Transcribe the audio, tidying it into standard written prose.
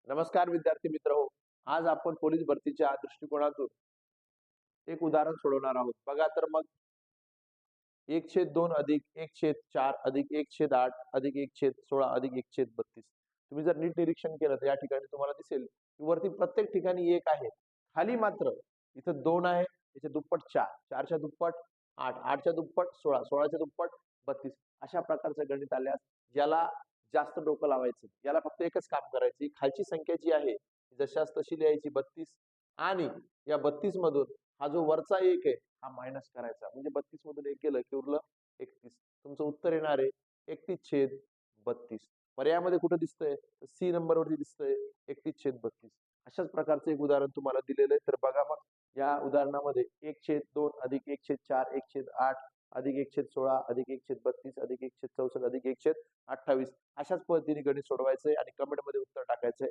नमस्कार विद्यार्थी मित्र हो. आज आपण पोलीस भरतीच्या दृष्टिकोनातून एक उदाहरण सोडवणार आहोत. बघा तर मग 1/2 अधिक 1/4 अधिक 1/8 अधिक 1/16 अधिक 1/32. तुम्ही जर नीट निरीक्षण केलं तर या ठिकाणी तुम्हाला दिसेल की वरती प्रत्येक ठिकाणी 1 आहे. खाली मात्र इथं 2 आहे, त्याच्या दुप्पट 4, 4च्या दुप्पट 8, 8च्या दुप्पट 16, 16च्या दुप्पट 32. अशा प्रकारचं गणित आल्यास ज्याला जास्त डोकं लावायचं, याला फक्त एकच काम करायचं. ही खालची संख्या जी आहे जशास तशी लिहायची 32 आणि या 32 मधून हा जो वरचा 1 आहे हा मायनस करायचा. म्हणजे 32 मधून 1 गेलं की उरलं 31. तुमचं उत्तर येणार आहे 31/32. पर्यायामध्ये कुठे दिसतंय? तर सी नंबर वरती दिसतंय 31/32. अशाच प्रकारचं एक उदाहरण तुम्हाला दिलेलं आहे. तर बघा मग या उदाहरणामध्ये 1/2 अधिक 1/4 1/8 अधिक 1/16 अधिक 1/32 अधिक 1/64 अधिक 1/28 अशाच पद्धतीने गणित सोडवायचंय आणि कमेंट मध्ये उत्तर टाकायचंय.